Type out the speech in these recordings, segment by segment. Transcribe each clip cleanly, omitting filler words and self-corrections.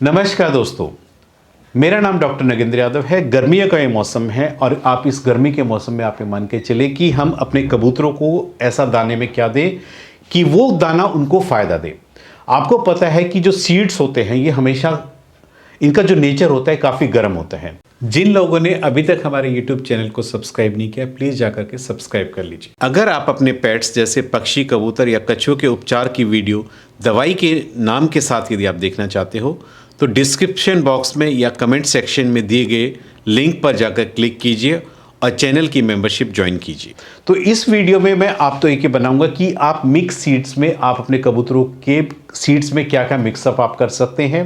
नमस्कार दोस्तों, मेरा नाम डॉक्टर नगेंद्र यादव है। गर्मियों का ये मौसम है और आप इस गर्मी के मौसम में आप ये मान के चले कि हम अपने कबूतरों को ऐसा दाने में क्या दें कि वो दाना उनको फ़ायदा दे। आपको पता है कि जो सीड्स होते हैं ये हमेशा इनका जो नेचर होता है काफ़ी गर्म होता है। जिन लोगों ने अभी तक हमारे YouTube चैनल को सब्सक्राइब नहीं किया, प्लीज़ जाकर के सब्सक्राइब कर लीजिए। अगर आप अपने पेट्स जैसे पक्षी, कबूतर या कछुओं के उपचार की वीडियो दवाई के नाम के साथ यदि आप देखना चाहते हो तो डिस्क्रिप्शन बॉक्स में या कमेंट सेक्शन में दिए गए लिंक पर जाकर क्लिक कीजिए और चैनल की मेंबरशिप ज्वाइन कीजिए। तो इस वीडियो में मैं आप तो एक ही बनाऊंगा कि आप मिक्स सीड्स में आप अपने कबूतरों के सीड्स में क्या क्या मिक्सअप आप कर सकते हैं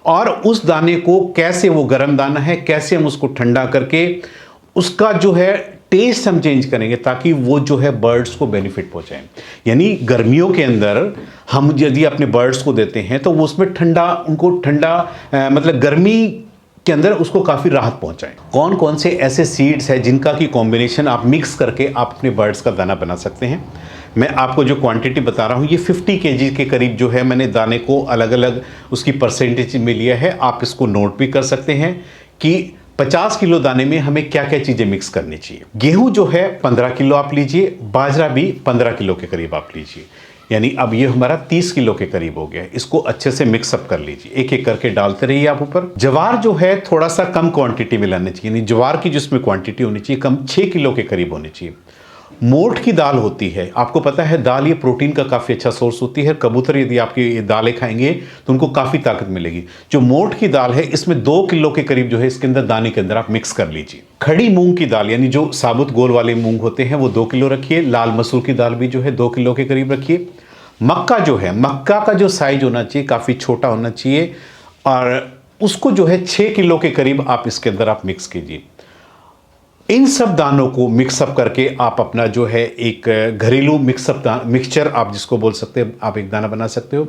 और उस दाने को कैसे, वो गर्म दाना है, कैसे हम उसको ठंडा करके उसका जो है टेस्ट हम चेंज करेंगे ताकि वो जो है बर्ड्स को बेनिफिट पहुंचाएं। यानी गर्मियों के अंदर हम यदि अपने बर्ड्स को देते हैं तो वो उसमें ठंडा, उनको ठंडा मतलब गर्मी के अंदर उसको काफ़ी राहत पहुंचाएं। कौन कौन से ऐसे सीड्स हैं जिनका की कॉम्बिनेशन आप मिक्स करके आप अपने बर्ड्स का दाना बना सकते हैं। मैं आपको जो क्वांटिटी बता रहा हूँ ये 50 केजी के करीब जो है मैंने दाने को अलग अलग उसकी परसेंटेज में लिया है। आप इसको नोट भी कर सकते हैं कि 50 किलो दाने में हमें क्या क्या चीज़ें मिक्स करनी चाहिए। गेहूं जो है 15 किलो आप लीजिए, बाजरा भी 15 किलो के करीब आप लीजिए, यानी अब ये हमारा 30 किलो के करीब हो गया। इसको अच्छे से मिक्सअप कर लीजिए, एक एक करके डालते रहिए आप ऊपर। ज्वार जो है थोड़ा सा कम क्वांटिटी में लानी चाहिए, यानी ज्वार की जिसमें क्वांटिटी होनी चाहिए कम 6 किलो के करीब होनी चाहिए। मोठ की दाल होती है, आपको पता है दाल ये प्रोटीन का काफ़ी अच्छा सोर्स होती है। कबूतर यदि आपकी ये दालें खाएंगे तो उनको काफ़ी ताकत मिलेगी। जो मोठ की दाल है इसमें 2 किलो के करीब जो है इसके अंदर दाने के अंदर आप मिक्स कर लीजिए। खड़ी मूंग की दाल यानी जो साबुत गोल वाले मूंग होते हैं वो 2 किलो रखिए। लाल मसूर की दाल भी जो है 2 किलो के करीब रखिए। मक्का जो है, मक्का का जो साइज होना चाहिए काफ़ी छोटा होना चाहिए और उसको जो है 6 किलो के करीब आप इसके अंदर आप मिक्स कीजिए। इन सब दानों को मिक्सअप करके आप अपना जो है एक घरेलू मिक्सचर आप जिसको बोल सकते हैं, आप एक दाना बना सकते हो।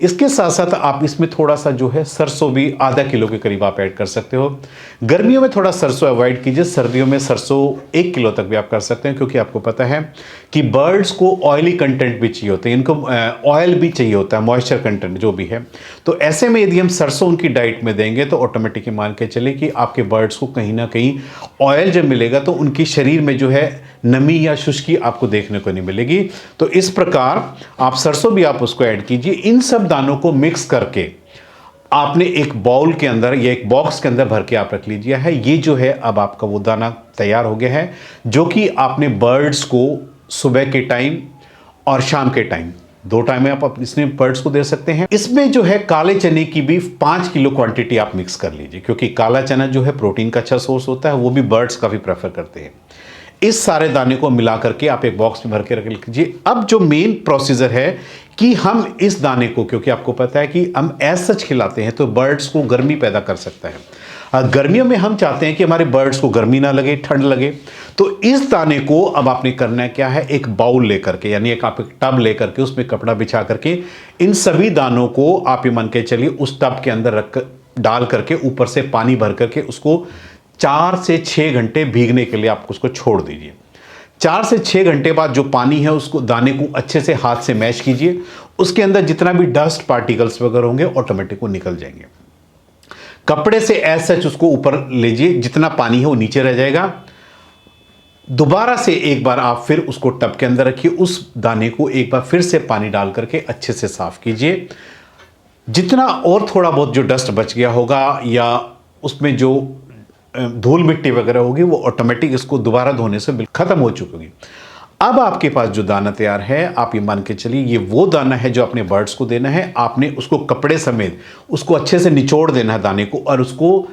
इसके साथ साथ आप इसमें थोड़ा सा जो है सरसों भी आधा किलो के करीब आप ऐड कर सकते हो। गर्मियों में थोड़ा सरसों अवॉइड कीजिए, सर्दियों में सरसों 1 किलो तक भी आप कर सकते हैं क्योंकि आपको पता है कि बर्ड्स को ऑयली कंटेंट भी चाहिए होता है, इनको ऑयल भी चाहिए होता है, मॉइस्चर कंटेंट जो भी है। तो ऐसे में यदि हम सरसों उनकी डाइट में देंगे तो ऑटोमेटिकली मान के चले कि आपके बर्ड्स को कहीं ना कहीं ऑयल जब मिलेगा तो उनकी शरीर में जो है नमी या शुष्की आपको देखने को नहीं मिलेगी। तो इस प्रकार आप सरसों भी आप उसको ऐड कीजिए। इन सब दानों को मिक्स करके आपने एक बाउल के अंदर या एक बॉक्स के अंदर भर के आप रख लीजिए है। ये जो है अब आपका वो दाना तैयार हो गया है जो कि आपने बर्ड्स को सुबह के टाइम और शाम के टाइम 2 टाइम में आप इसमें बर्ड्स को दे सकते हैं। इसमें जो है काले चने की भी 5 किलो क्वांटिटी आप मिक्स कर लीजिए क्योंकि काला चना जो है प्रोटीन का अच्छा सोर्स होता है, वो भी बर्ड्स काफ़ी प्रेफर करते हैं। इस सारे दाने को मिला करके आप एक बॉक्स में भर के रख लीजिए। अब जो मेन प्रोसीजर है कि हम इस दाने को, क्योंकि आपको पता है कि हम एज सच खिलाते हैं तो बर्ड्स को गर्मी पैदा कर सकता है। गर्मियों में हम चाहते हैं कि हमारे बर्ड्स को गर्मी ना लगे, ठंड लगे। तो इस दाने को अब आपने करना है क्या है, एक बाउल लेकर के, यानी एक आप एक टब लेकर के उसमें कपड़ा बिछा करके इन सभी दानों को आप ये मान के चलिए उस टब के अंदर रख डाल करके ऊपर से पानी भर करके उसको 4 से 6 घंटे भीगने के लिए आप उसको छोड़ दीजिए। 4 से 6 घंटे बाद जो पानी है उसको दाने को अच्छे से हाथ से मैश कीजिए। उसके अंदर जितना भी डस्ट पार्टिकल्स वगैरह होंगे ऑटोमेटिक वो निकल जाएंगे। कपड़े से एज सच उसको ऊपर लीजिए, जितना पानी है वो नीचे रह जाएगा। दोबारा से एक बार आप फिर उसको टब के अंदर रखिए, उस दाने को एक बार फिर से पानी डाल करके अच्छे से साफ कीजिए। जितना और थोड़ा बहुत जो डस्ट बच गया होगा या उसमें जो धूल मिट्टी वगैरह होगी वो ऑटोमेटिक इसको दोबारा धोने से बिल्कुल खत्म हो चुकी होगी। अब आपके पास जो दाना तैयार है, आप ये मान के चलिए ये वो दाना है जो अपने बर्ड्स को देना है। आपने उसको कपड़े समेत उसको अच्छे से निचोड़ देना है दाने को और उसको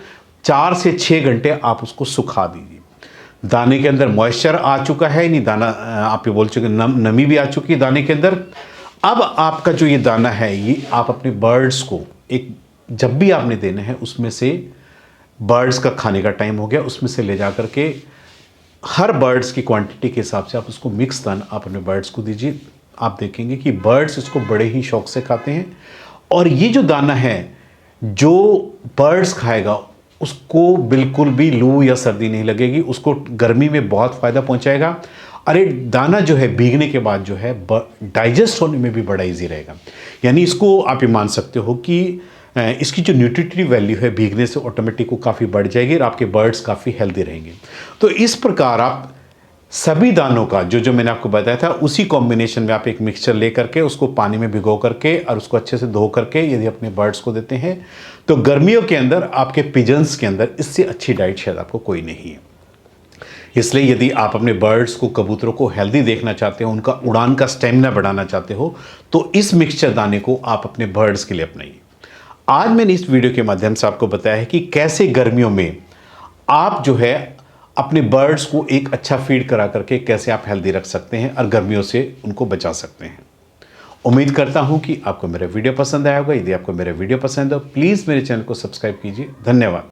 4 से 6 घंटे आप उसको सुखा दीजिए। दाने के अंदर मॉइस्चर आ चुका है, नहीं दाना आप ये बोल चुके नमी भी आ चुकी है दाने के अंदर। अब आपका जो ये दाना है ये आप अपने बर्ड्स को एक जब भी आपने देना है उसमें से, बर्ड्स का खाने का टाइम हो गया, उसमें से ले जा करके हर बर्ड्स की क्वांटिटी के हिसाब से आप उसको मिक्स दाना आप अपने बर्ड्स को दीजिए। आप देखेंगे कि बर्ड्स इसको बड़े ही शौक से खाते हैं और ये जो दाना है जो बर्ड्स खाएगा उसको बिल्कुल भी लू या सर्दी नहीं लगेगी, उसको गर्मी में बहुत फ़ायदा पहुंचाएगा। अरे दाना जो है भीगने के बाद जो है डाइजेस्ट होने में भी बड़ा इजी रहेगा। यानी इसको आप ये मान सकते हो कि इसकी जो न्यूट्रिटिव वैल्यू है भीगने से ऑटोमेटिक वो काफ़ी बढ़ जाएगी और आपके बर्ड्स काफ़ी हेल्दी रहेंगे। तो इस प्रकार आप सभी दानों का जो मैंने आपको बताया था उसी कॉम्बिनेशन में आप एक मिक्सचर ले करके उसको पानी में भिगो करके और उसको अच्छे से धो करके यदि अपने बर्ड्स को देते हैं तो गर्मियों के अंदर आपके पिजन्स के अंदर इससे अच्छी डाइट शायद आपको कोई नहीं है। इसलिए यदि आप अपने बर्ड्स को, कबूतरों को हेल्दी देखना चाहते हो, उनका उड़ान का स्टेमिना बढ़ाना चाहते हो, तो इस मिक्सचर दाने को आप अपने बर्ड्स के लिए अपनाइए। आज मैंने इस वीडियो के माध्यम से आपको बताया है कि कैसे गर्मियों में आप जो है अपने बर्ड्स को एक अच्छा फीड करा करके कैसे आप हेल्दी रख सकते हैं और गर्मियों से उनको बचा सकते हैं। उम्मीद करता हूं कि आपको मेरा वीडियो पसंद आया होगा। यदि आपको मेरा वीडियो पसंद हो प्लीज़ मेरे चैनल को सब्सक्राइब कीजिए। धन्यवाद।